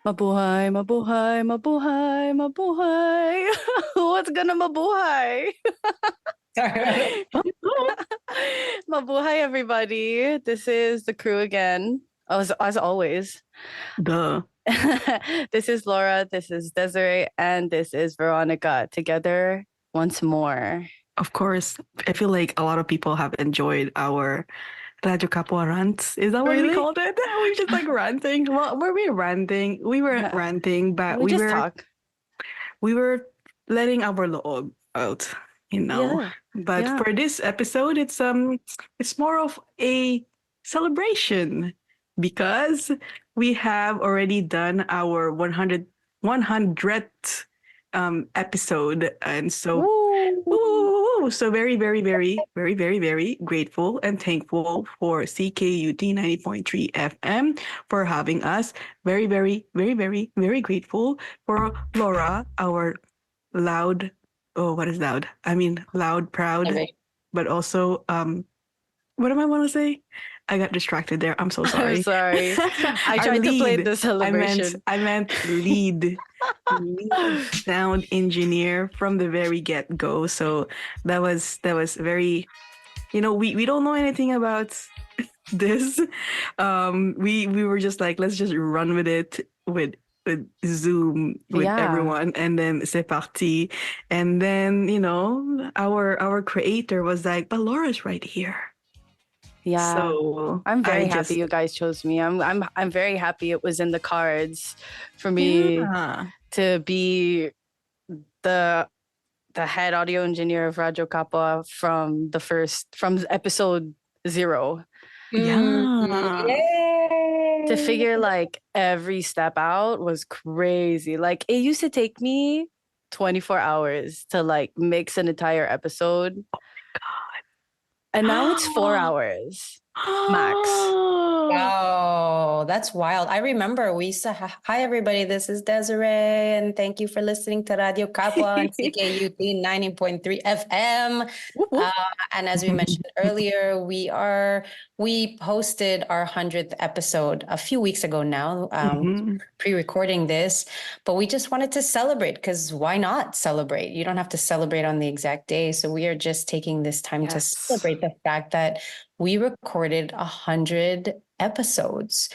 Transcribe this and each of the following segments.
Mabuhay, mabuhay, mabuhay, mabuhay. What's gonna mabuhay? Sorry. Mabuhay, everybody. This is the crew again, as always. Duh. This is Laura, this is Desiree, and this is Veronica. Together once more. Of course, I feel like a lot of people have enjoyed our Radyo Kapwa rants. Is that what we Really? called it? We just like ranting. Well, were we ranting? We weren't ranting, but We just were talk. we were letting our loob out, you know. Yeah. But Yeah. for this episode, it's more of a celebration because we have already done our 100th episode, and so so very, very, very, very, very, very grateful and thankful for CKUT 90.3 FM for having us. Very, very, very, very, very grateful for Laura, our loud, oh, what is loud? I mean, loud, proud, but also, what am I want to say? I got distracted there. I'm so sorry. I'm sorry. I Our tried to play lead. the celebration. I meant lead sound engineer from the very get-go. So that was very, we don't know anything about this. We were just like, let's just run with it with Zoom with everyone, and then c'est parti. And then our creator was like, but Laura's right here. Yeah. So I'm very happy you guys chose me. I'm very happy it was in the cards for me to be the head audio engineer of Radyo Kapwa from episode 0. Yeah. Yay! To figure like every step out was crazy. Like it used to take me 24 hours to like mix an entire episode. Oh my God. And now it's 4 hours max. Wow, that's wild. I remember we used to, hi everybody, this is Desiree, and thank you for listening to Radio Kapwa and CKUT 90.3 FM. And as we mentioned earlier, we posted our 100th episode a few weeks ago now, pre-recording this, but we just wanted to celebrate because why not celebrate? You don't have to celebrate on the exact day. So we are just taking this time to celebrate the fact that we recorded 100 episodes,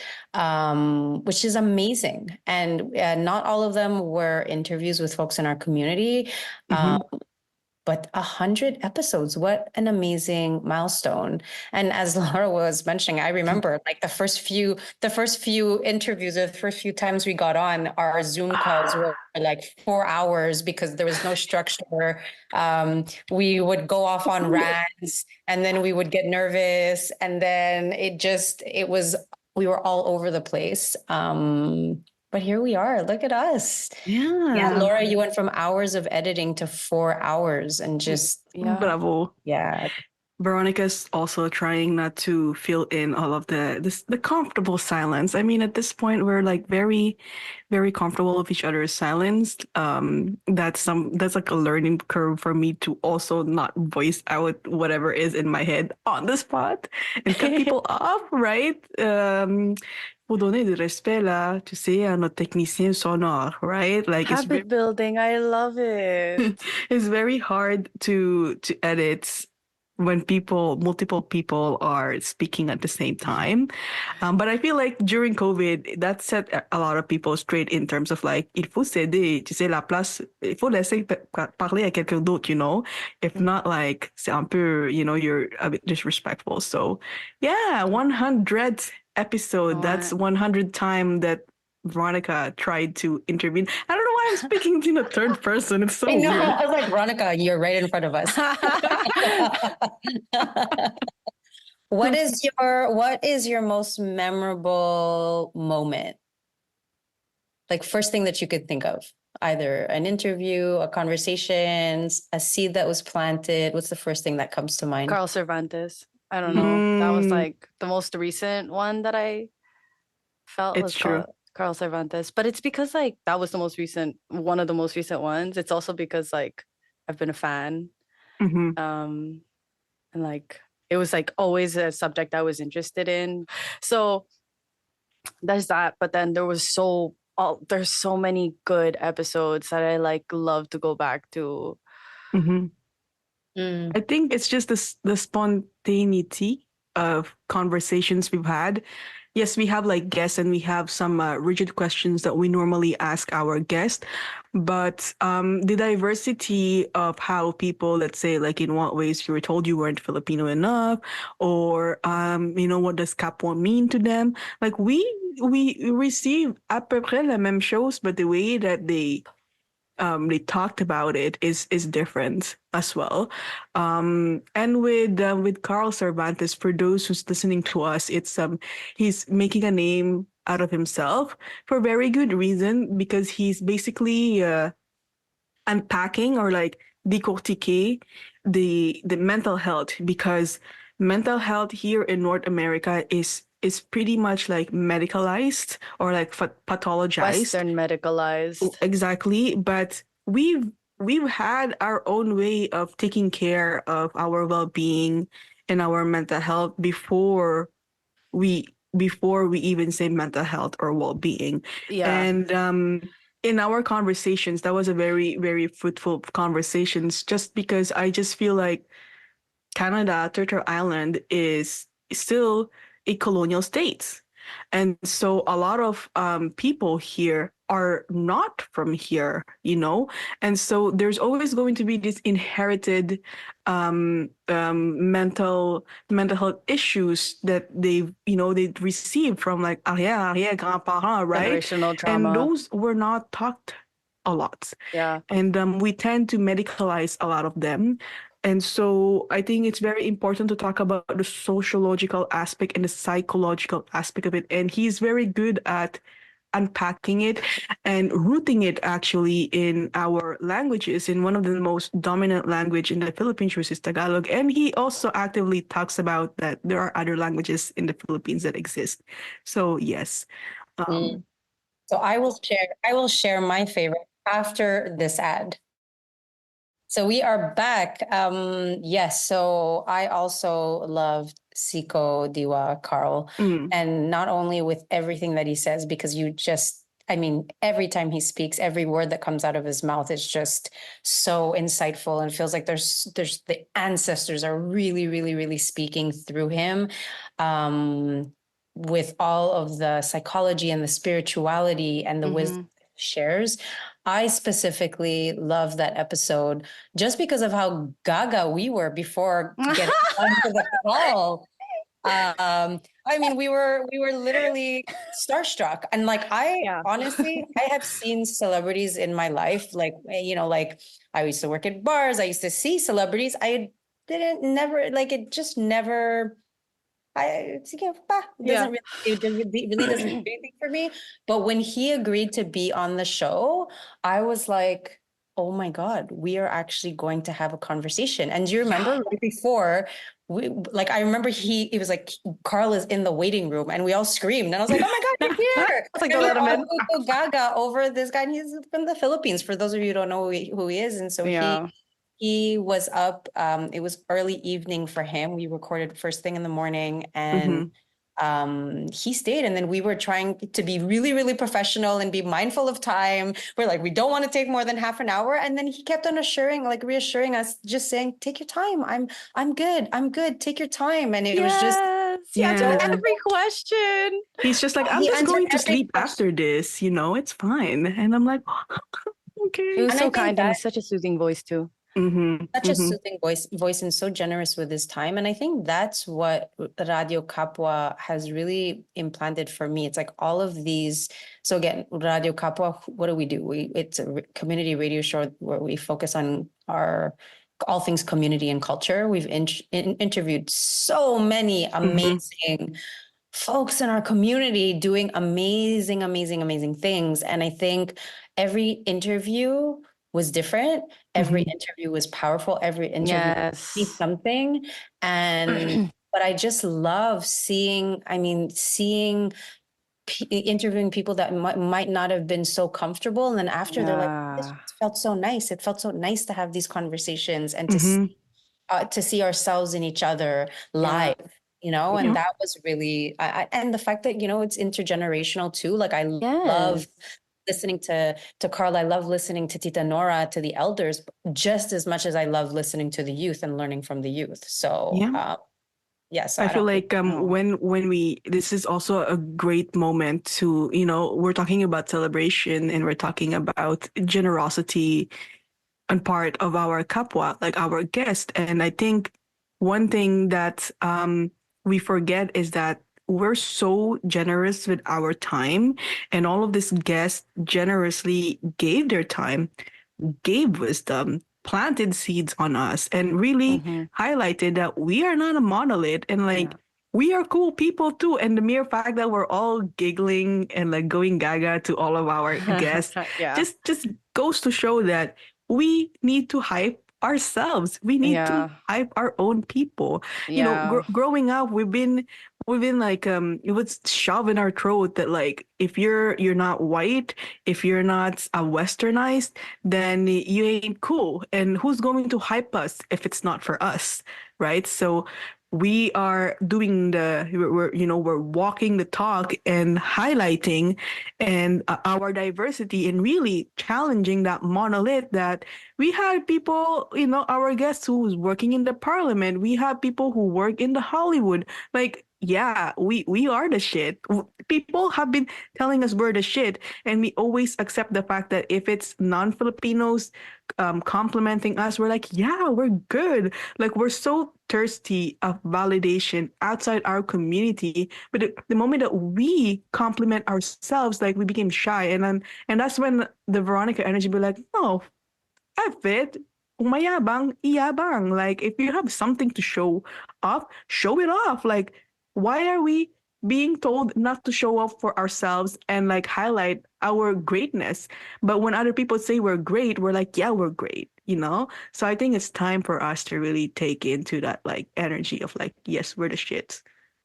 which is amazing. And not all of them were interviews with folks in our community, but 100 episodes. What an amazing milestone. And as Laura was mentioning, I remember like the first few interviews, the first few times we got on, our Zoom calls were like 4 hours because there was no structure. We would go off on rants and then we would get nervous. And then we were all over the place. But here we are. Look at us. Yeah, Laura, you went from hours of editing to 4 hours and just bravo. Yeah. Veronica's also trying not to fill in all of the comfortable silence. I mean, at this point, we're like very, very comfortable with each other's silence. That's like a learning curve for me to also not voice out whatever is in my head on the spot and cut people off, right? Pour donner du respect là, tu sais, à notre technicien sonore, right? Like habit building, I love it. It's very hard to edit when multiple people are speaking at the same time. But I feel like during COVID, that set a lot of people straight in terms of like, il faut céder, tu sais, la place, il faut laisser parler à quelqu'un d'autre, you know? If not, like, c'est un peu, you're a bit disrespectful. So yeah, 100th episode, that's 100 time that Veronica tried to intervene. I don't know why I'm speaking in the third person. It's so weird. I was like, Veronica, you're right in front of us. What is your most memorable moment? Like first thing that you could think of, either an interview, a conversation, a seed that was planted. What's the first thing that comes to mind? Carl Cervantes. I don't know. That was like the most recent one that I felt was true. Carl Cervantes. But it's because like that was one of the most recent ones. It's also because like I've been a fan. And like it was like always a subject I was interested in. So there's that. But then there was so there's so many good episodes that I like love to go back to. Mm-hmm. Mm. I think it's just the spontaneity of conversations we've had. Yes, we have like guests and we have some rigid questions that we normally ask our guests, but the diversity of how people, let's say, like in what ways you were told you weren't Filipino enough, or what does Kapwa mean to them? Like we receive à peu près la même chose, but the way that they talked about it is different as well. And with Carl Cervantes, for those who's listening to us, it's he's making a name out of himself for very good reason, because he's basically unpacking or like décortiquer the mental health, because mental health here in North America is pretty much like medicalized or like pathologized. Western medicalized. Exactly, but we've had our own way of taking care of our well-being and our mental health we before we even say mental health or well-being. Yeah. And in our conversations, that was a very, very fruitful conversations, just because I just feel like Canada, Turtle Island, is still a colonial state. And so a lot of people here are not from here, And so there's always going to be this inherited mental health issues that they received from like arrière grandparents, right? Generational And trauma. those were not talked a lot. Yeah. And we tend to medicalize a lot of them. And so I think it's very important to talk about the sociological aspect and the psychological aspect of it. And he's very good at unpacking it and rooting it actually in our languages. In one of the most dominant language in the Philippines, which is Tagalog. And he also actively talks about that there are other languages in the Philippines that exist. So yes. So I will share my favorite after this ad. So we are back. Yes, so I also loved Siko Diwa Carl. And not only with everything that he says, because every time he speaks, every word that comes out of his mouth is just so insightful, and feels like there's the ancestors are really, really, really speaking through him. With all of the psychology and the spirituality and the wisdom he shares. I specifically love that episode just because of how gaga we were before getting onto the call. We were literally starstruck, and like Yeah. honestly, I have seen celebrities in my life, like like I used to work at bars, I used to see celebrities. I didn't never like it, just never. Yeah. It really doesn't do anything for me. But when he agreed to be on the show, I was like, oh my God, we are actually going to have a conversation. And do you remember right before I remember it was like, Carl is in the waiting room and we all screamed. And I was like, oh my God, you're here. It's like And to we let were him all in. go gaga over this guy. And he's from the Philippines, for those of you who don't know who he is. And so Yeah. he was up. It was early evening for him. We recorded first thing in the morning, and he stayed. And then we were trying to be really, really professional and be mindful of time. We're like, we don't want to take more than half an hour. And then he kept on reassuring us, just saying, take your time. I'm good. I'm good. Take your time. And it was just Yes. He answered Yeah. every question. He's just like, I'm he just answered going to every sleep question. after this, it's fine. And I'm like, okay. He was And so I think kind, and he's such a soothing voice too. such a soothing voice and so generous with his time. And I think that's what Radio Kapwa has really implanted for me. It's like all of these. So again, Radio Kapwa, what do? It's a community radio show where we focus on all things community and culture. We've interviewed so many amazing folks in our community doing amazing, amazing, amazing things. And I think every interview was different. Every interview was powerful. Every interview means Yes. something. And but I just love seeing interviewing people that might not have been so comfortable, and then after they're like, this Yeah. felt so nice. It felt so nice to have these conversations and to see ourselves in each other live. And that was really and the fact that it's intergenerational too. Like I love Yes. listening to Carl. I love listening to Tita Nora, to the elders, just as much as I love listening to the youth and learning from the youth. So so I I feel don't like when we this is also a great moment to, we're talking about celebration and we're talking about generosity on part of our kapwa, like our guest. And I think one thing that we forget is that we're so generous with our time, and all of these guests generously gave their time, gave wisdom, planted seeds on us, and really highlighted that we are not a monolith, and like we are cool people too. And the mere fact that we're all giggling and like going gaga to all of our guests just goes to show that we need to hype ourselves. We need to hype our own people. Growing up, we've been like it was shoved in our throat that like if you're not white, if you're not westernized, then you ain't cool. And who's going to hype us if it's not for us, right? So we are doing we're walking the talk and highlighting and our diversity and really challenging that monolith that we had people, our guests who's working in the parliament, we have people who work in the Hollywood. Like, yeah, we are the shit. People have been telling us we're the shit, and we always accept the fact that if it's non-Filipinos complimenting us, we're like, yeah, we're good. Like, we're so thirsty of validation outside our community, but the moment that we compliment ourselves, like we became shy, and that's when the Veronica energy be like, no, F it. Umayabang, iyabang. Like, if you have something to show off, show it off. Like, why are we being told not to show off for ourselves and like highlight our greatness? But when other people say we're great, we're like, yeah, we're great. So I think it's time for us to really take into that like energy of like, yes, we're the shit,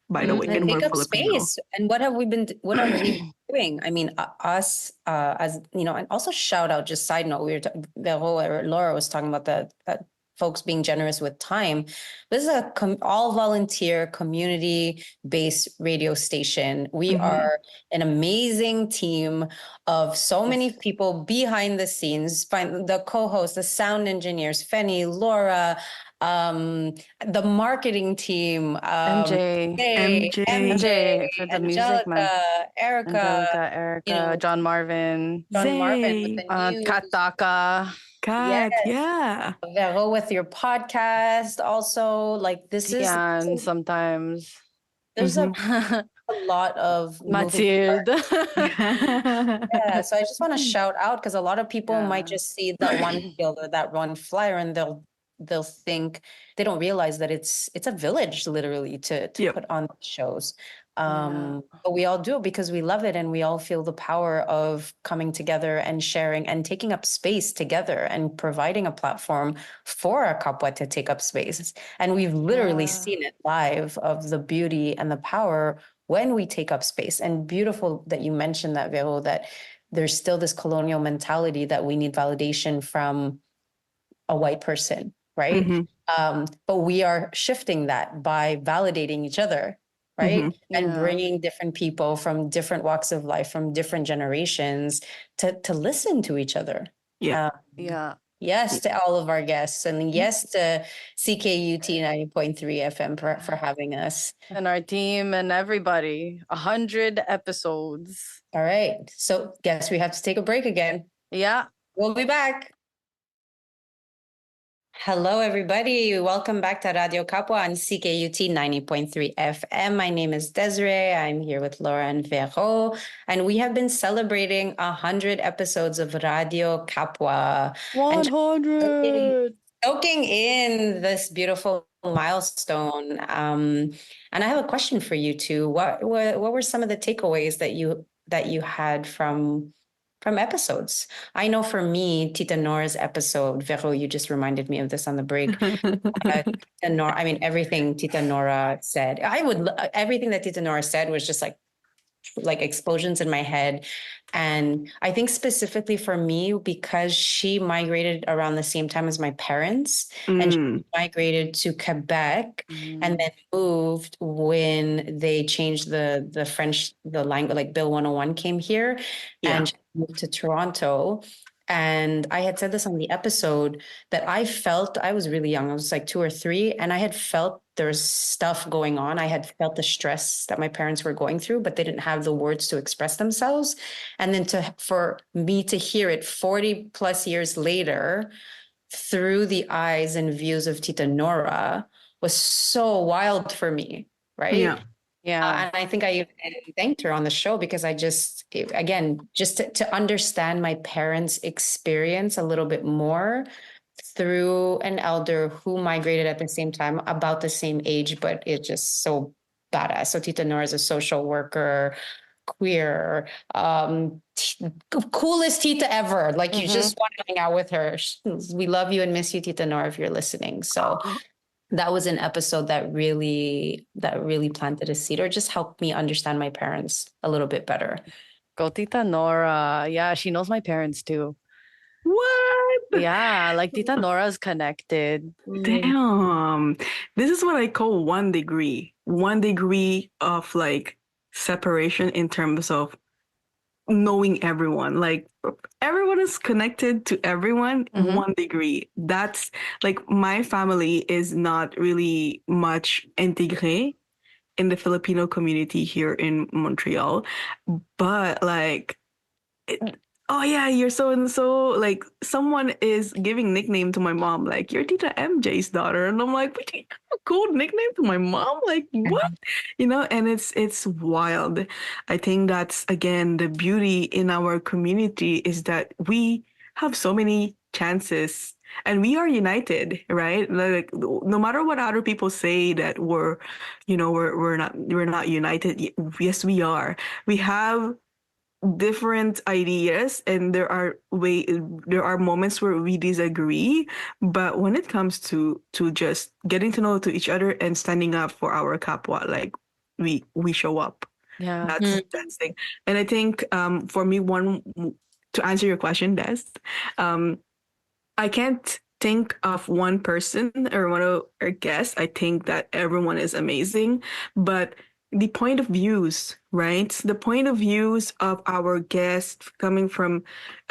by the way, and and we're take up Filipino. space. And what have we been doing? I mean, us as and also shout out, just side note, we were Vero or Laura was talking about the folks being generous with time. This is a all volunteer community based radio station. We are an amazing team of so many people behind the scenes. Find the co-hosts, the sound engineers, Fenny, Laura, the marketing team, MJ, for the music, man. Erica, Erica, John Marvin, John Marvin with the news, Kataka. Kat, yeah. Vero with your podcast. Also, like this is and sometimes there's a lot of moving Matilda. Yeah, so I just want to shout out because a lot of people might just see that one field or that one flyer and they'll think they don't realize that it's a village literally to put on shows. But we all do it because we love it and we all feel the power of coming together and sharing and taking up space together and providing a platform for our kapwa to take up space. And we've literally seen it live of the beauty and the power when we take up space. And beautiful that you mentioned that, Vero, that there's still this colonial mentality that we need validation from a white person, right? But we are shifting that by validating each other, right? And bringing different people from different walks of life, from different generations to listen to each other. Yes to all of our guests, and yes to CKUT 90.3 FM for having us. And our team and everybody. 100 episodes. All right. So guess we have to take a break again. Yeah. We'll be back. Hello, everybody. Welcome back to Radio Kapwa on CKUT 90.3 FM. My name is Desiree. I'm here with Laura and Vero, and we have been celebrating 100 episodes of Radio Kapwa. 100! Soaking in this beautiful milestone. And I have a question for you two. What were some of the takeaways that you had from episodes? I know for me, Tita Nora's episode, Vero, you just reminded me of this on the break. Tita Nora, I mean, everything Tita Nora said, everything that Tita Nora said was just like like explosions in my head. And I think specifically for me, because she migrated around the same time as my parents, and she migrated to Quebec and then moved when they changed the French, the language, like Bill 101 came here, and she moved to Toronto. And I had said this on the episode that I felt, I was really young. I was like 2 or 3, and I had felt there's stuff going on. I had felt the stress that my parents were going through, but they didn't have the words to express themselves. And then for me to hear it 40 plus years later through the eyes and views of Tita Nora was so wild for me, right? Yeah. And I think I even thanked her on the show because I just, again, just to understand my parents' experience a little bit more through an elder who migrated at the same time, about the same age, but it's just so badass. So Tita Nora is a social worker, queer, coolest Tita ever. Like you just want to hang out with her. We love you and miss you, Tita Nora, if you're listening. So that was an episode that really planted a seed or just helped me understand my parents a little bit better. Go Tita Nora. Yeah, she knows my parents too. What? Yeah, like Tita Nora's connected. Damn. This is what I call 1 degree. 1 degree of like separation in terms of knowing everyone. Like everyone is connected to everyone. 1 degree. That's like my family is not really much intégré in the Filipino community here in Montreal, but like oh yeah, you're so and so. Like someone is giving nickname to my mom, like you're Tita MJ's daughter, and I'm like, but you have a cool nickname to my mom, like what? And it's wild. I think that's again the beauty in our community is that we have so many chances and we are united, right? Like no matter what other people say that we're not united. Yes, we are. We have different ideas and there are moments where we disagree, but when it comes to just getting to know to each other and standing up for our kapwa, like we show up. Yeah. That's thing. And I think for me, one to answer your question, Des, I can't think of one person or one of our guests. I think that everyone is amazing, but the point of views, right? The point of views of our guests coming from,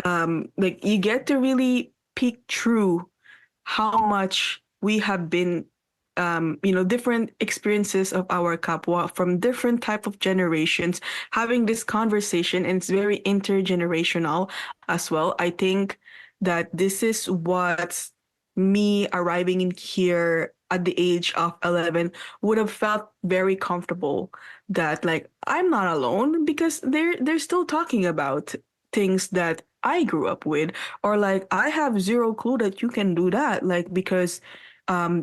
like you get to really peek through how much we have been different experiences of our kapwa from different type of generations having this conversation, and it's very intergenerational as well. I think that this is what me arriving in here at the age of 11 would have felt very comfortable, that like I'm not alone because they're still talking about things that I grew up with, or like I have zero clue that you can do that, like because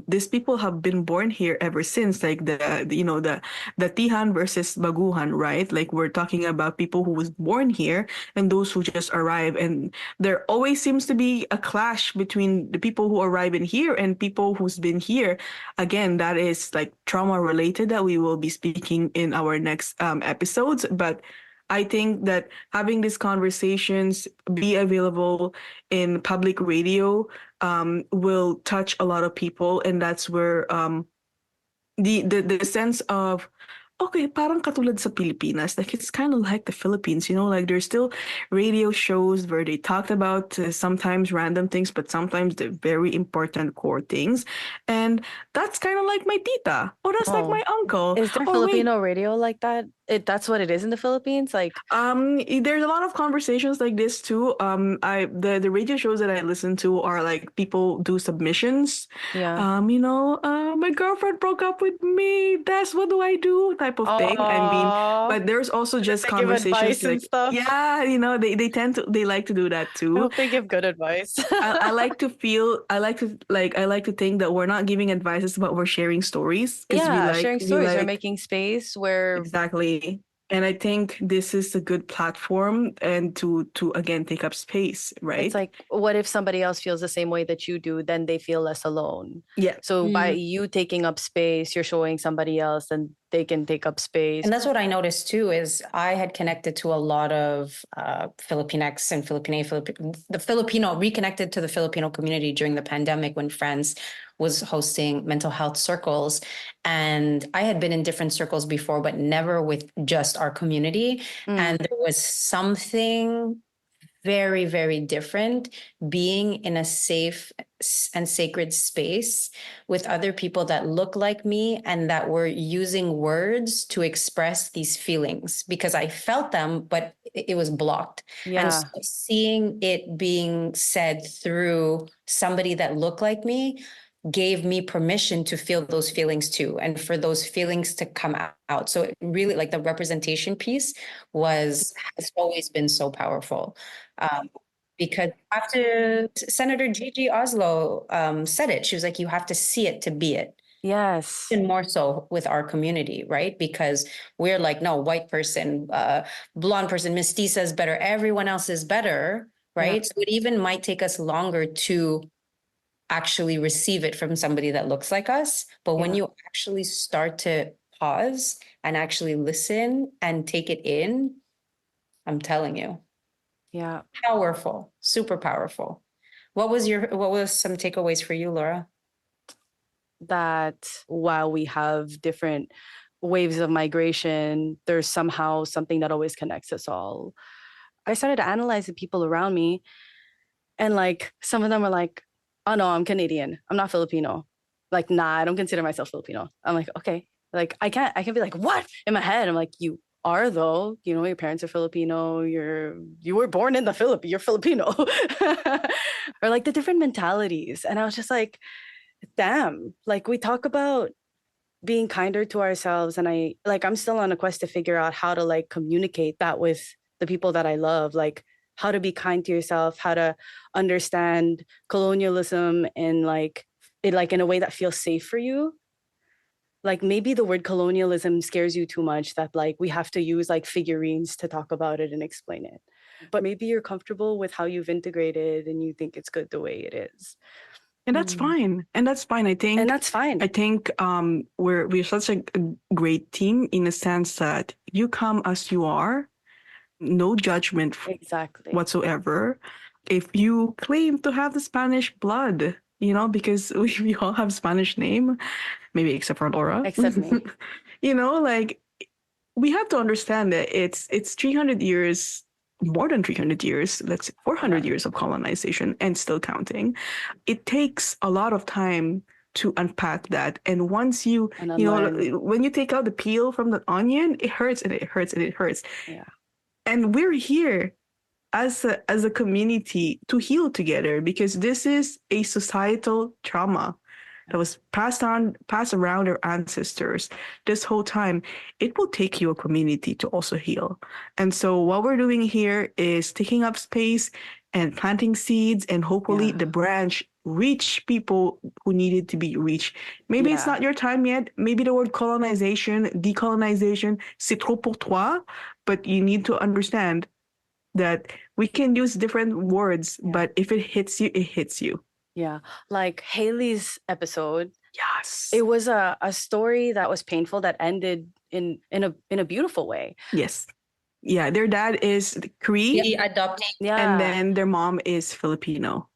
these people have been born here ever since, like the Tihan versus Baguhan, right? Like we're talking about people who was born here and those who just arrive, and there always seems to be a clash between the people who arrive in here and people who's been here. Again, that is like trauma related that we will be speaking in our next episodes, but I think that having these conversations be available in public radio will touch a lot of people, and that's where the sense of okay, parang katulad sa Pilipinas, like it's kind of like the Philippines, like there's still radio shows where they talked about sometimes random things, but sometimes the very important core things, and that's kind of like my tita, or that's like my uncle. Is there Filipino radio like that? That's what it is in the Philippines, like there's a lot of conversations like this too. The radio shows that I listen to are like people do submissions. My girlfriend broke up with me, that's what do I do type of thing. I mean, but there's also just they give conversations advice like and stuff. yeah, they like to do that too. I hope they give good advice. I like to think that we're not giving advices, but we're sharing stories, because sharing stories or making space where exactly. And I think this is a good platform and to again take up space, right? It's like, what if somebody else feels the same way that you do, then they feel less alone. Yeah. So by you taking up space, you're showing somebody else and they can take up space. And that's what I noticed too, is I had connected to a lot of Filipinx and the Filipino, reconnected to the Filipino community during the pandemic when France was hosting mental health circles. And I had been in different circles before, but never with just our community. And there was something very, very different being in a safe and sacred space with other people that look like me and that were using words to express these feelings, because I felt them, but it was blocked. And so seeing it being said through somebody that looked like me gave me permission to feel those feelings too, and for those feelings to come out. So it really, like, the representation piece has always been so powerful. Because after Senator Gigi Oslo said it, she was like, you have to see it to be it. Yes. And more so with our community, right? Because we're like, no, white person, blonde person, mestiza is better. Everyone else is better, right? So it even might take us longer to actually receive it from somebody that looks like us. But when you actually start to pause and actually listen and take it in, I'm telling you. Yeah. Powerful, super powerful. What was some takeaways for you, Laura? That while we have different waves of migration, there's somehow something that always connects us all. I started to analyze the people around me, and like some of them are like, oh no, I'm Canadian. I'm not Filipino. Like, nah, I don't consider myself Filipino. I'm like, okay. Like I can be like, what? In my head, I'm like, you are though. You know, your parents are Filipino. You were born in the Philippines. You're Filipino. Or like the different mentalities. And I was just like, damn, like we talk about being kinder to ourselves, and I'm still on a quest to figure out how to like communicate that with the people that I love, like how to be kind to yourself, how to understand colonialism and like it like in a way that feels safe for you. Like maybe the word colonialism scares you too much that like we have to use like figurines to talk about it and explain it. But maybe you're comfortable with how you've integrated and you think it's good the way it is. And that's fine. And that's fine. I think. And that's fine. I think we're such a great team in the sense that you come as you are, no judgment exactly whatsoever. If you claim to have the Spanish blood, you know, because we all have Spanish name, maybe except for Laura. Except me. You know, like we have to understand that it's 300 years, more than 300 years, let's say 400 years of colonization and still counting. It takes a lot of time to unpack that. And once you know, when you take out the peel from the onion, it hurts and it hurts and it hurts. Yeah. And we're here as a community to heal together, because this is a societal trauma that was passed around our ancestors this whole time. It will take you a community to also heal. And so what we're doing here is taking up space and planting seeds, and hopefully the branch reach people who needed to be reached. Maybe it's not your time yet. Maybe the word colonization, decolonization, c'est trop pour toi, but you need to understand that we can use different words, but if it hits you, it hits you. Yeah. Like Haley's episode. Yes. It was a story that was painful that ended in a beautiful way. Yes. Yeah. Their dad is Cree. Adopted. Yeah. And then their mom is Filipino.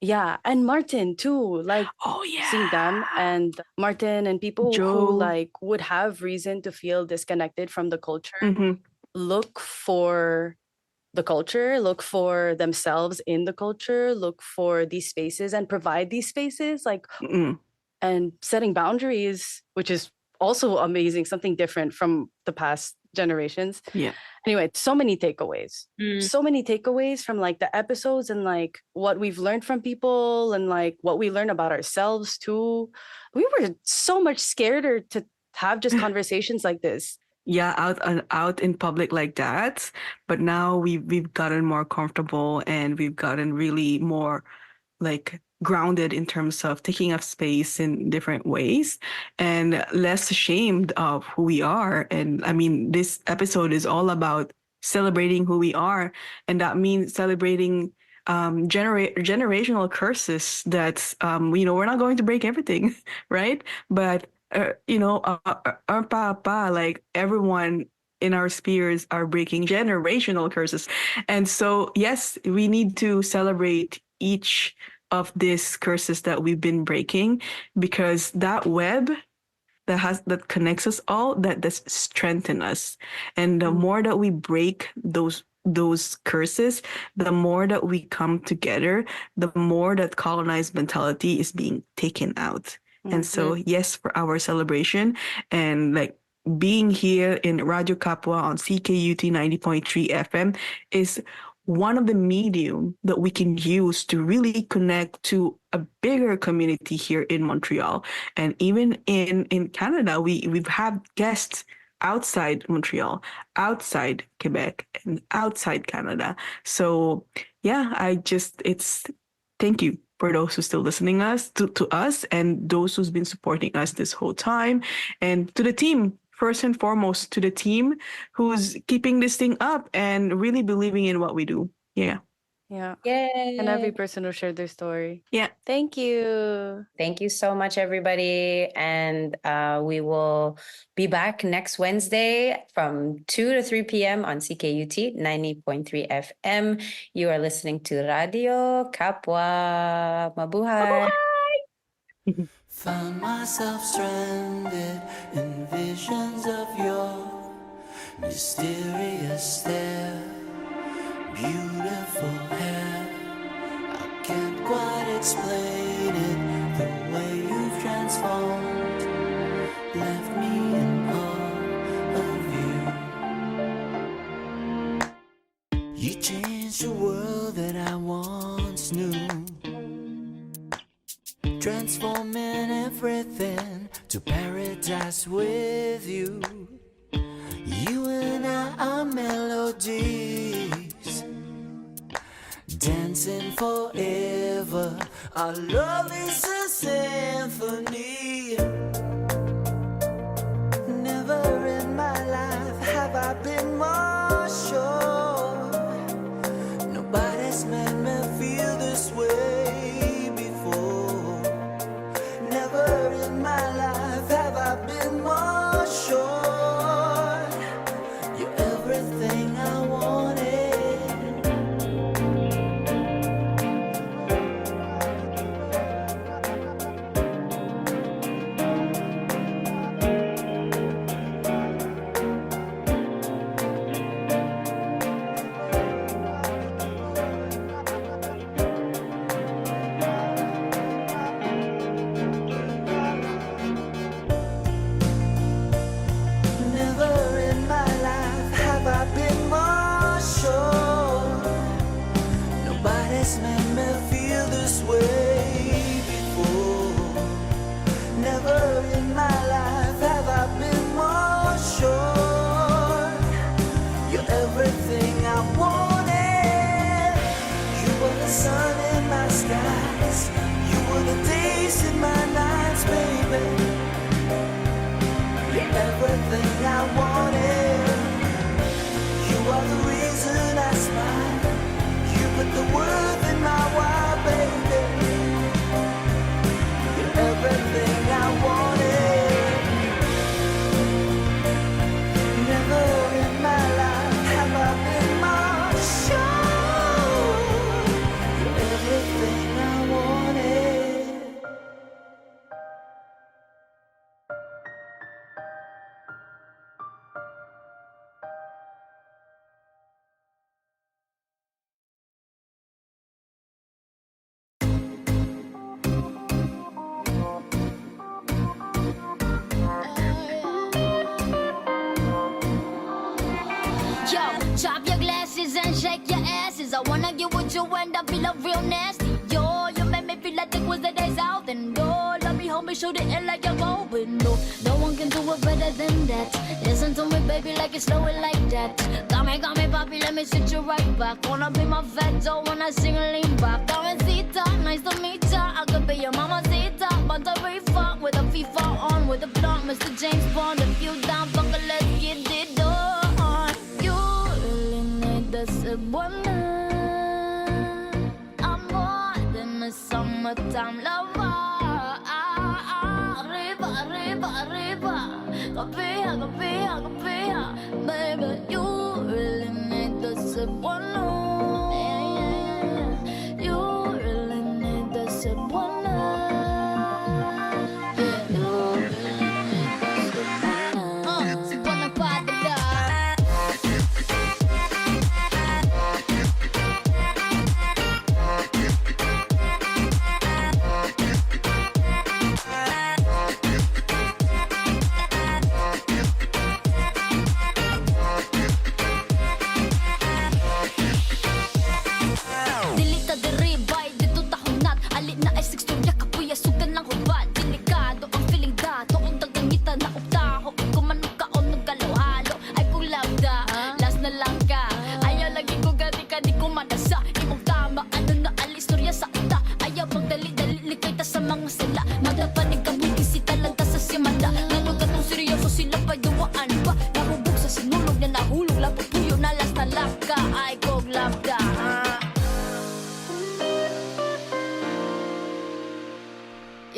Yeah. And Martin too. Like seeing them and Martin and people who like would have reason to feel disconnected from the culture, look for the culture, look for themselves in the culture, look for these spaces and provide these spaces, like and setting boundaries, which is also amazing, something different from the past generations. Yeah. Anyway, so many takeaways. So many takeaways from like the episodes and like what we've learned from people and like what we learn about ourselves too. We were so much scared to have just conversations like this. Yeah, out in public like that. But now we've gotten more comfortable, and we've gotten really more like grounded in terms of taking up space in different ways, and less ashamed of who we are. And I mean, this episode is all about celebrating who we are, and that means celebrating generational curses that we're not going to break everything, right? But like everyone in our spheres are breaking generational curses. And so, yes, we need to celebrate each of these curses that we've been breaking, because that web that connects us all, that strengthen us. And the more that we break those curses, the more that we come together, the more that colonized mentality is being taken out. And so, yes, for our celebration and like being here in Radio Kapwa on CKUT 90.3 FM is one of the medium that we can use to really connect to a bigger community here in Montreal. And even in Canada, we've had guests outside Montreal, outside Quebec, and outside Canada. So yeah, it's thank you for those who still listening to us, and those who's been supporting us this whole time, and to the team. First and foremost, to the team who's keeping this thing up and really believing in what we do. Yeah. Yeah. Yay. And every person who shared their story. Yeah. Thank you. Thank you so much, everybody. And we will be back next Wednesday from 2 to 3 p.m. on CKUT 90.3 FM. You are listening to Radio Kapwa. Mabuhay. Found myself stranded in visions of your mysterious stare, beautiful hair. I can't quite explain it, the way you've transformed, left me in awe of you. You changed the world that I once knew, transforming everything to paradise with you. You and I are melodies, dancing forever. Our love is a symphony. Never in my life have I been more sure. Nobody's made me feel this way before. Never in my life have I been more sure. You're everything I wanted. Never in my life have I been more sure. Nobody's made me feel this way before. Never in my life have I been more sure. You're everything I wanted. You were the sun in my skies. You were the days in my nights, baby. You're everything I wanted. You are the reason I smile. You put the worth in my why, baby. You're everything I wanted. Never in my life have I been more sure. You're everything I wanted. Yo, chop your glasses and shake your asses. I wanna get with you and I feel real nasty. Yo, you make me feel like it was the days out. And yo, let me hold me, shoot it in like you're going. No one can do it better than that. Listen to me, baby, like it's slow it like that. Got me, papi, let me sit you right back. Wanna be my fat dough when I sing a lean back. Damencita, nice to meet ya. I could be your mamacita, but the reefer with a FIFA on, with a blunt, Mr. James Bond. If you down, buckle, let's get it on. You really need this woman. I'm more than a summertime lover. Arriba, arriba. arriba, arriba. Kapia, kapia, kapia. Baby, you really need the cebuano. You really need the cebuano. You really need the cebuano. Cebuano padala. Dilita deribay, dito tahunat. Alin na ay 6 kapuya, sugan ng hubad. Delikado ang feeling dato. Kung dagangita na utaho, kung manungkaon nagkalo-halo. Ay kung labda, last na lang ka. Ayaw lagi ko gati ka, di ko manasa. Imong tama, ano na alistorya sa uta. Ayaw pang dali-dali, likay ta sa mga sala. Madapanig ka buti si talanta sa simanda. Ngano gatong seryoso sila pa yawaan pa. Nahubog sa sinulog na nahulog. Lapupuyo na last na lang ka. Ay kog labda.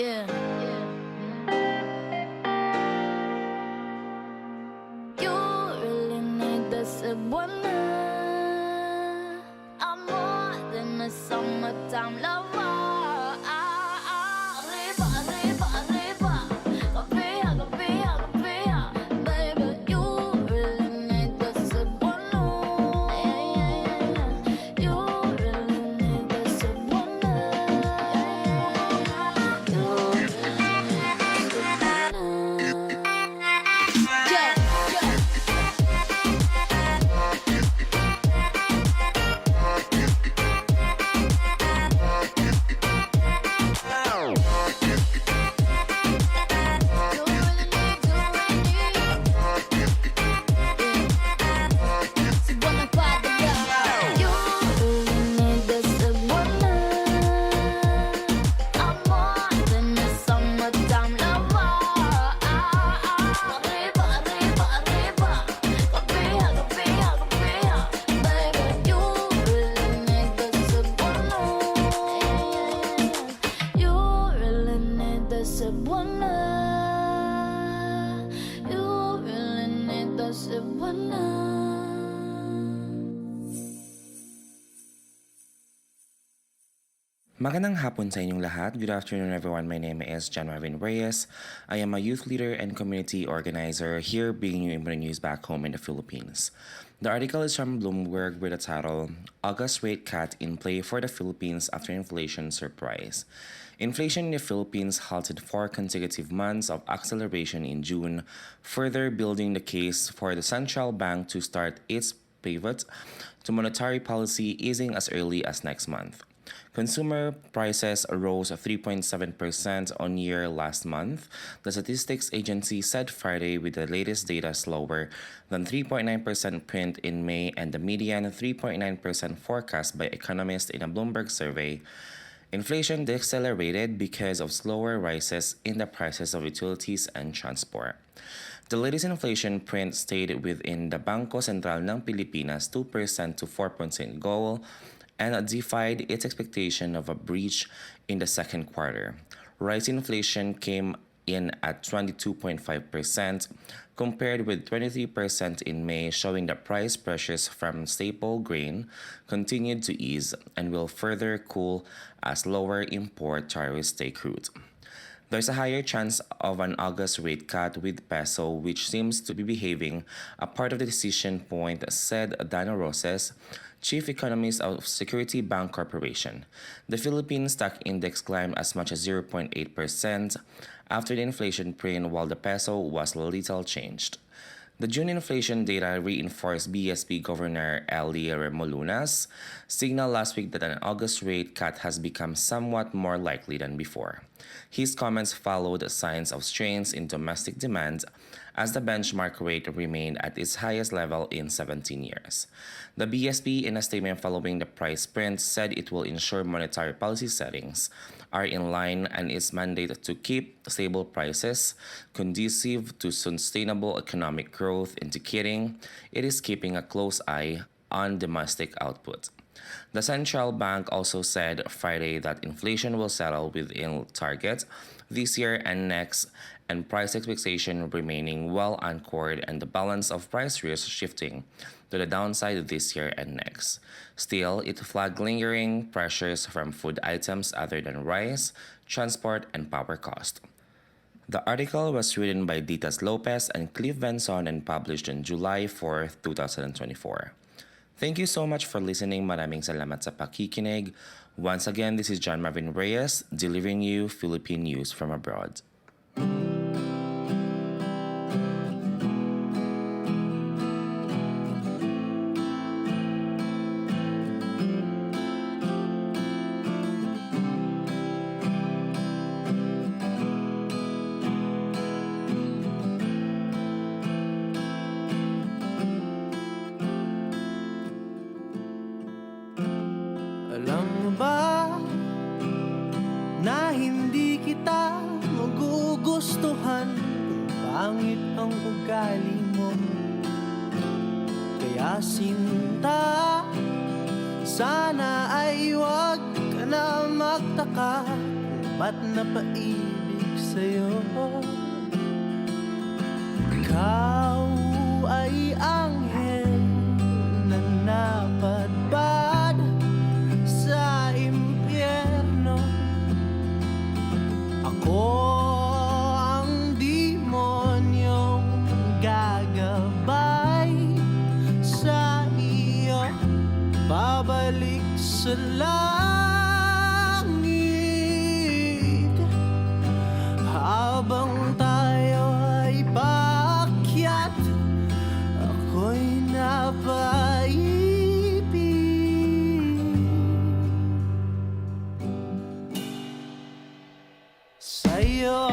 Yeah, yeah. You really need the cebuana. I'm more than a summertime lover. Arriba, arriba, arriba. Kapia, kapia, kapia. Baby, you really need the cebuana. You really need the cebuana. You really need the cebuana. Yeah, yeah. Magandang hapon sa inyong lahat. Good afternoon everyone. My name is John Marvin Reyes. I am a youth leader and community organizer here bringing you important news back home in the Philippines. The article is from Bloomberg with the title, August Rate Cut in Play for the Philippines After Inflation Surprise. Inflation in the Philippines halted 4 consecutive months of acceleration in June, further building the case for the central bank to start its pivot to monetary policy easing as early as next month. Consumer prices rose 3.7% on year last month, the statistics agency said Friday, with the latest data slower than 3.9% print in May and the median 3.9% forecast by economists in a Bloomberg survey. Inflation decelerated because of slower rises in the prices of utilities and transport. The latest inflation print stayed within the Bangko Sentral ng Pilipinas 2% to 4% goal and defied its expectation of a breach in the second quarter. Rising inflation came in at 22.5%, compared with 23% in May, showing that price pressures from staple grain continued to ease and will further cool as lower import tariffs take root. There's a higher chance of an August rate cut with peso, which seems to be behaving a part of the decision point, said Dano Roses, chief economist of Security Bank Corporation. The Philippine stock index climbed as much as 0.8% after the inflation print, while the peso was little changed. The June inflation data reinforced BSP Governor Eli Remoluna's signal last week that an August rate cut has become somewhat more likely than before. His comments followed signs of strains in domestic demand as the benchmark rate remained at its highest level in 17 years. The BSP, in a statement following the price print, said it will ensure monetary policy settings are in line and is mandated to keep stable prices conducive to sustainable economic growth, indicating it is keeping a close eye on domestic output. The central bank also said Friday that inflation will settle within target this year and next, and price expectation remaining well anchored and the balance of price risk shifting to the downside this year and next. Still, it flagged lingering pressures from food items other than rice, transport, and power cost. The article was written by Ditas Lopez and Cliff Benson and published on July 4, 2024. Thank you so much for listening. Maraming salamat sa pakikinig. Once again, this is John Marvin Reyes, delivering you Philippine news from abroad. Alam mo ba na hindi kita magugustuhan kung pangit ang ugali mo? Kaya sinta, sana ay huwag ka na magtaka kung ba't napaibig sa'yo. Ikaw ay anghel na napadpad sa impyerno. Ako ang demonyong gagabay sa iyo, babalik sa langit habang tayo ay paakyat. Ako'y napaibig sa'yo.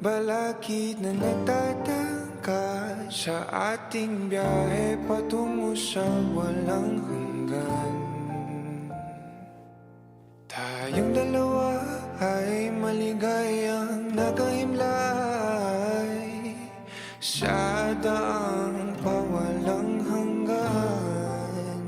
balakid na nagtatangka sa ating biyahe patungo sa walang hanggan. Tayong dalawa ay maligayang nakahimlay sa daang pawalang hanggan.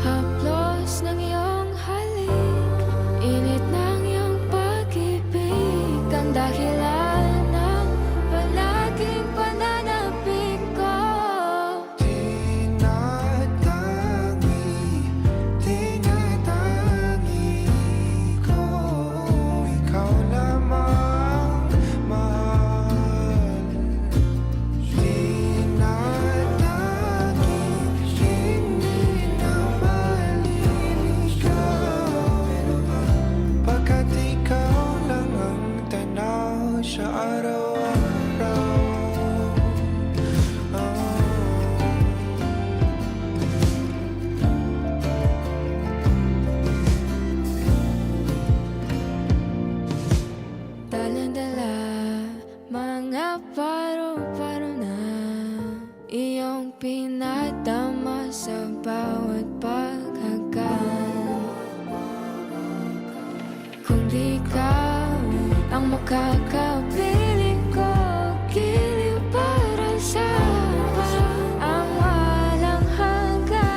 Haplos ng iyong halik, init ng iyong pag-ibig, ang dahilan ng palaging pananabik ko. Tinatangi ko, ikaw lamang mahal. Tinatangi, hindi na maliligaw, pagkat ikaw lang ang tanaw sa araw-araw. Dalan-dala, mga paro-paro na iyong pinadama sa bawat paghagan. Kung di ka ang makakapiling ko, giliw para sa ang walang hanggan.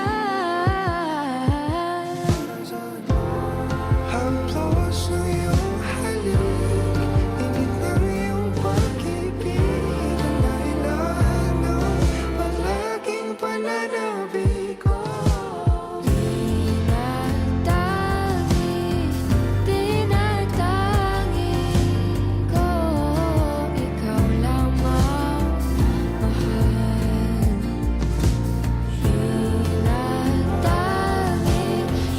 Haplos ng iyong halik, init ng iyong pag-ibig, ang dahilan ng palaging pananabik ko. Tinatangi ko, ikaw lamang mahal. Tinatangi,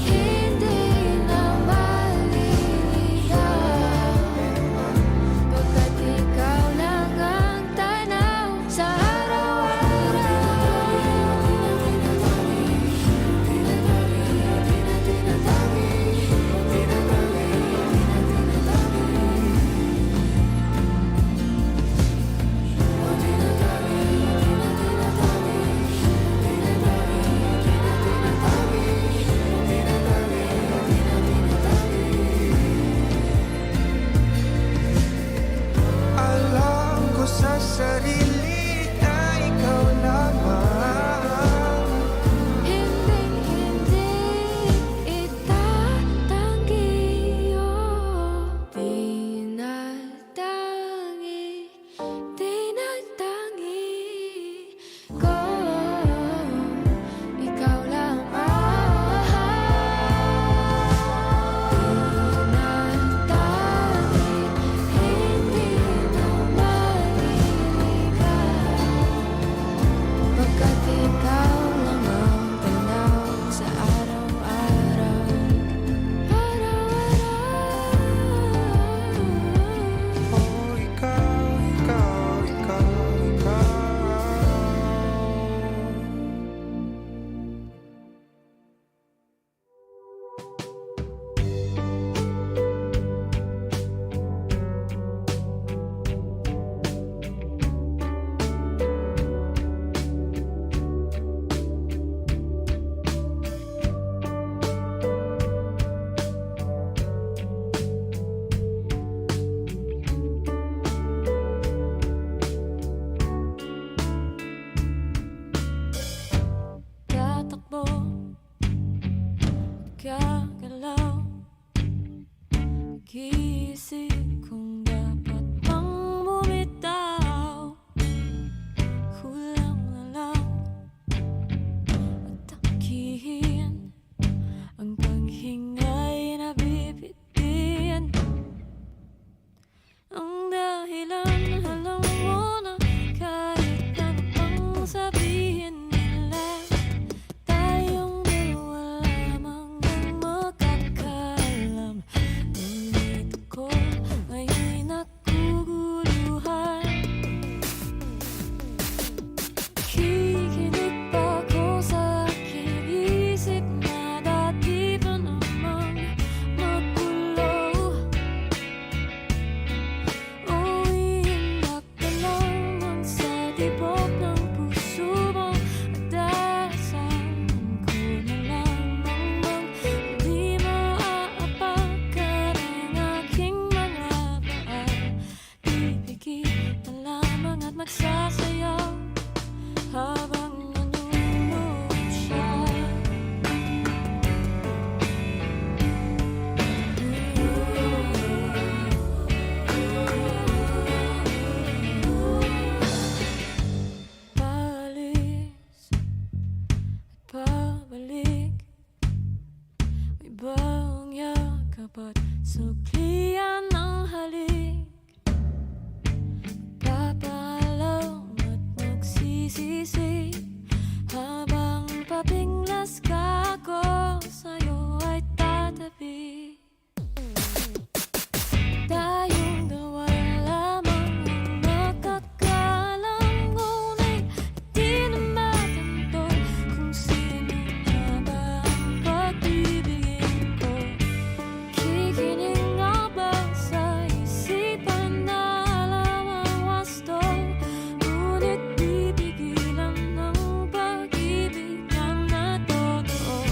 hindi na maliligaw, pagkat ikaw lang ang tanaw sa Alam ko sa sarili na ikaw lamang. Hinding-hindi itatanggi, tinatangi ko, ikaw lamang. Tinatangi, hindi na maliligaw, pagkat ikaw lang ang tanaw sa araw-araw. Oh, ikaw, ikaw, ikaw, ikaw. Tatakbo, gagalaw, gising kung dapat bang bumitaw. Kulang na lang at tangkihin ang paghingay na bibigyan. Ang dahilan, alam mo na kahit ano pang sabihin nila, tayong dalawa lamang ang makakaalam. Ngunit ako sisisi habang papinglas ka ko sa'yo ay tatabi. Tayong dalawa lamang ang makakaalam, ngunit di na matanto kung sino nga ba ang pag-ibigin ko. Kikinig nga ba sa isipan na alam ang wasto, ngunit di pigilan ng pag-ibig na totoo.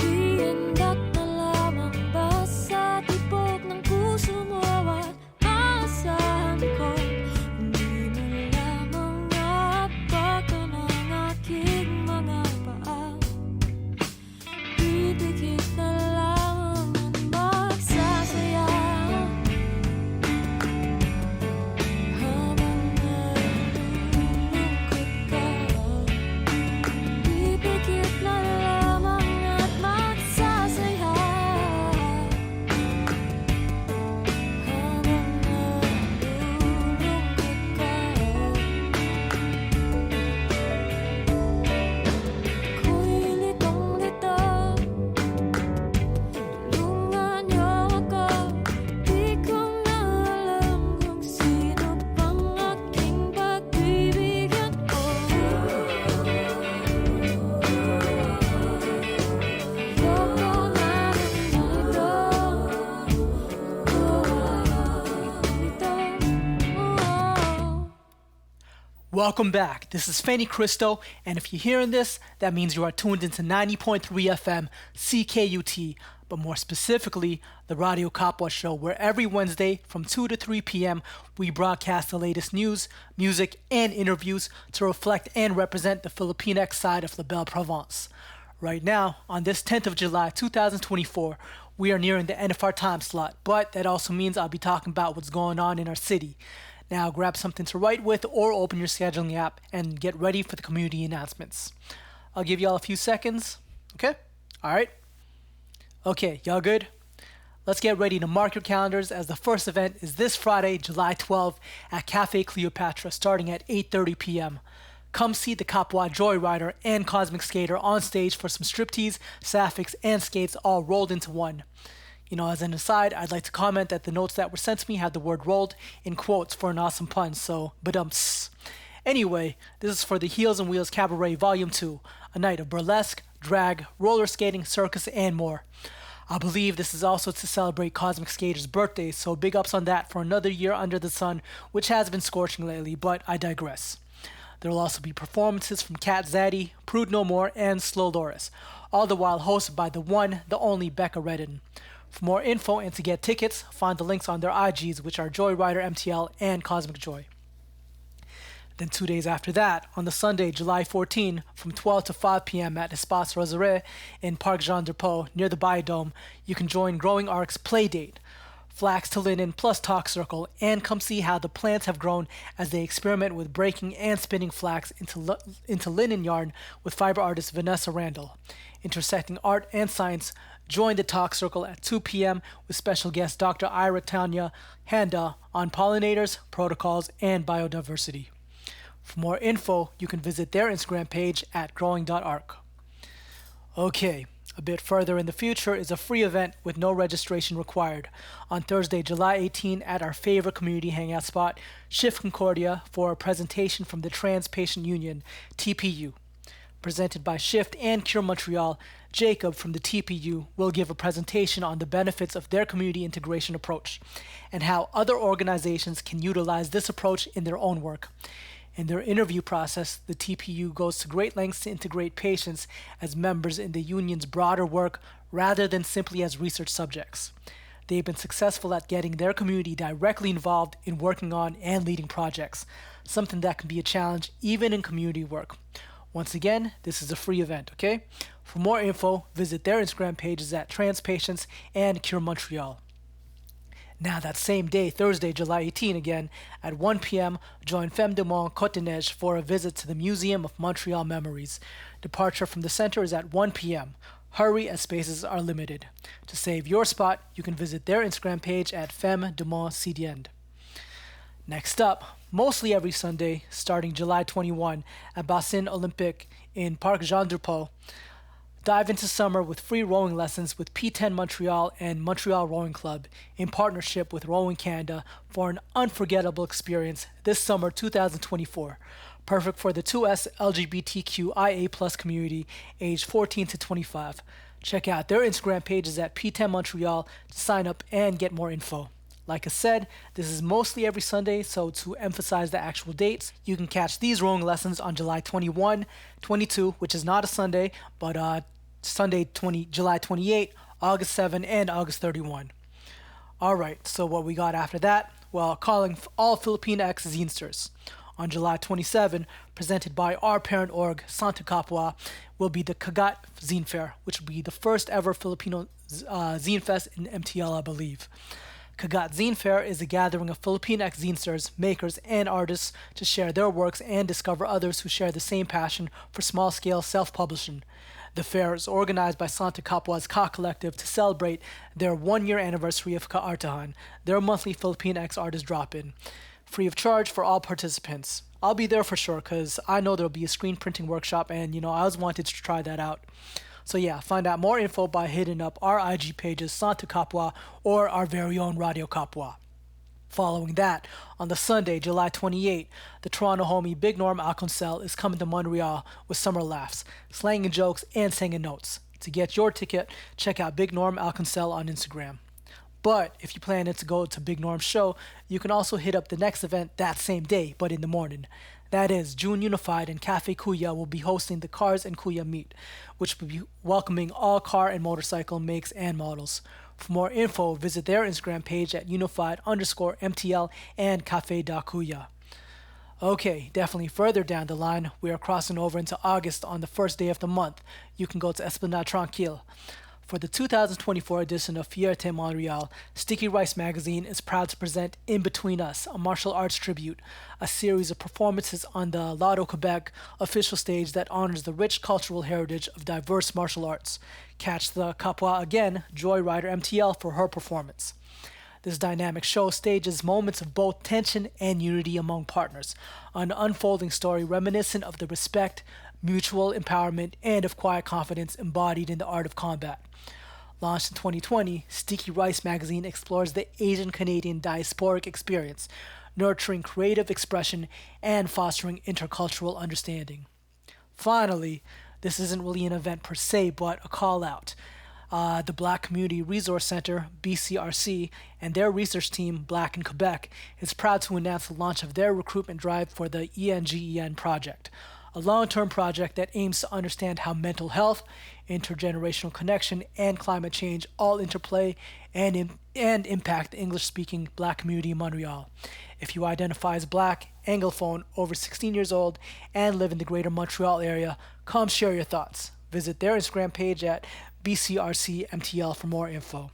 Di hendak na lamang ba sa tibok ng puso mo at aasahan ko, hindi mo lamang napakan ang aking mga paa. Pipikit na lamang at magsasaya habang nalulungkot ka. Pipikit na lamang at magsasaya habang nalulungkot ka. Ako'y litong-lito, tulungan niyo ako. Di ko na alam kung sino pang aking pag-ibigyan ko. Ayoko na ganito. Welcome back. This is Fanny Cristo, and if you're hearing this, that means you are tuned into 90.3 FM CKUT, but more specifically, the Radio Kapwa show, where every Wednesday from 2 to 3 p.m. we broadcast the latest news, music, and interviews to reflect and represent the Filipinx side of La Belle Provence. Right now, on this 10th of July 2024, we are nearing the end of our time slot, but that also means I'll be talking about what's going on in our city. Now grab something to write with or open your scheduling app and get ready for the community announcements. I'll give y'all a few seconds. Okay? All right? Okay, y'all good? Let's get ready to mark your calendars as the first event is this Friday, July 12 at Cafe Cleopatra starting at 8:30 p.m. Come see the Kapwa Joyrider and Cosmic Skater on stage for some striptease, sapphics, and skates all rolled into one. You know, as an aside, I'd like to comment that the notes that were sent to me had the word rolled in quotes for an awesome pun, so badumps. Anyway, this is for the Heels and Wheels Cabaret Volume 2, a night of burlesque, drag, roller skating, circus, and more. I believe this is also to celebrate Cosmic Skater's birthday, so big ups on that for another year under the sun, which has been scorching lately, but I digress. There will also be performances from Cat Zaddy, Prude No More, and Slow Loris, all the while hosted by the one, the only Becca Redden. For more info and to get tickets, find the links on their IGs, which are Joyrider MTL and Cosmic Joy. Then 2 days after that, on the Sunday, July 14, from 12 to 5 p.m. at Espace Roseraie in Parc Jean Drapeau near the Biodome, you can join Growing Arc's Playdate, Flax to Linen plus Talk Circle, and come see how the plants have grown as they experiment with breaking and spinning flax into linen yarn with fiber artist Vanessa Randall. Intersecting art and science, join the Talk Circle at 2 p.m. with special guest Dr. Ira Tanya Handa on pollinators, protocols, and biodiversity. For more info, you can visit their Instagram page at growing.arc. Okay, a bit further in the future is a free event with no registration required on Thursday, July 18 at our favorite community hangout spot, Shift Concordia, for a presentation from the Trans Patient Union, TPU. Presented by Shift and Cure Montreal, Jacob from the TPU will give a presentation on the benefits of their community integration approach and how other organizations can utilize this approach in their own work. In their interview process, the TPU goes to great lengths to integrate patients as members in the union's broader work rather than simply as research subjects. They've been successful at getting their community directly involved in working on and leading projects, something that can be a challenge even in community work. Once again, this is a free event, okay? For more info, visit their Instagram pages at Trans Patients and Cure Montreal. Now that same day, Thursday, July 18 again, at 1 p.m., join Femme de Mont Cotoneige for a visit to the Museum of Montreal Memories. Departure from the center is at 1 p.m. Hurry as spaces are limited. To save your spot, you can visit their Instagram page at Femme de Mont CDN. Next up, mostly every Sunday, starting July 21 at Bassin Olympique in Parc Jean Drapeau. Dive into summer with free rowing lessons with P10 Montreal and Montreal Rowing Club in partnership with Rowing Canada for an unforgettable experience this summer 2024. Perfect for the 2S LGBTQIA plus community aged 14 to 25. Check out their Instagram pages at P10 Montreal to sign up and get more info. Like I said, this is mostly every Sunday, so to emphasize the actual dates, you can catch these rowing lessons on July 21, 22, which is not a Sunday, but July 28, August 7, and August 31. All right, so what we got after that? Well, calling all Filipinx zinesters. On July 27, presented by our parent org, Santa Kapwa, will be the Kagat Zine Fair, which will be the first ever Filipino zine fest in MTL, I believe. Kagat Zine Fair is a gathering of Filipinx zinesters, makers, and artists to share their works and discover others who share the same passion for small-scale self-publishing. The fair is organized by Santa Kapwa's Ka Collective to celebrate their one-year anniversary of Kaartahan, their monthly Filipinx artist drop-in. Free of charge for all participants. I'll be there for sure because I know there'll be a screen printing workshop and, I always wanted to try that out. So yeah, find out more info by hitting up our IG pages, Santa Kapwa, or our very own Radyo Kapwa. Following that, on the Sunday, July 28, the Toronto homie Big Norm Alconcel is coming to Montreal with summer laughs, slanging jokes, and singing notes. To get your ticket, check out Big Norm Alconcel on Instagram. But if you plan to go to Big Norm's show, you can also hit up the next event that same day, but in the morning. That is, June Unified and Cafe Kuya will be hosting the Cars and Kuya Meet, which will be welcoming all car and motorcycle makes and models. For more info, visit their Instagram page at unified_MTL and cafe.kuya. Okay, definitely further down the line, we are crossing over into August on the first day of the month. You can go to Esplanade Tranquille. For the 2024 edition of Fierté Montreal, Sticky Rice Magazine is proud to present In Between Us, a martial arts tribute, a series of performances on the Lotto Quebec official stage that honors the rich cultural heritage of diverse martial arts. Catch the Kapwa again, Joyrider MTL, for her performance. This dynamic show stages moments of both tension and unity among partners, an unfolding story reminiscent of the respect, mutual empowerment, and of quiet confidence embodied in the art of combat. Launched in 2020, Sticky Rice Magazine explores the Asian-Canadian diasporic experience, nurturing creative expression and fostering intercultural understanding. Finally, this isn't really an event per se, but a call-out. The Black Community Resource Center, BCRC, and their research team, Black in Quebec, is proud to announce the launch of their recruitment drive for the ENGEN project, a long-term project that aims to understand how mental health, intergenerational connection, and climate change all interplay and impact the English-speaking Black community in Montreal. If you identify as Black, Anglophone, over 16 years old, and live in the greater Montreal area, come share your thoughts. Visit their Instagram page at BCRCMTL for more info.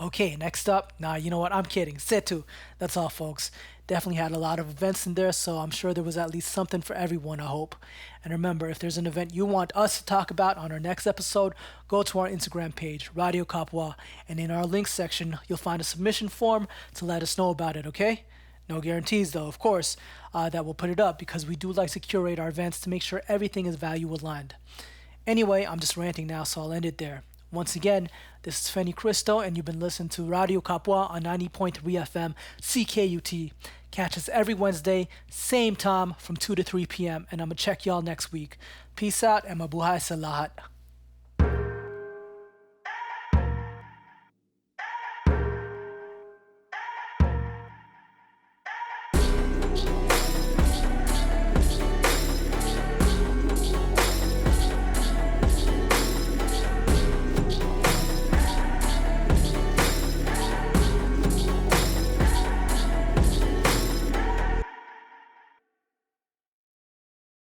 Okay, next up, you know what, I'm kidding, Setu. That's all, folks. Definitely had a lot of events in there, so I'm sure there was at least something for everyone, I hope. And remember, if there's an event you want us to talk about on our next episode, go to our Instagram page, Radyo Kapwa, and in our links section, you'll find a submission form to let us know about it, okay? No guarantees, though, of course, that we'll put it up, because we do like to curate our events to make sure everything is value aligned. Anyway, I'm just ranting now, so I'll end it there. Once again, this is Feni Cristo, and you've been listening to Radio Kapwa on 90.3 FM CKUT. Catch us every Wednesday, same time from 2 to 3 p.m., and I'm going to check y'all next week. Peace out, and mabuhay sa lahat.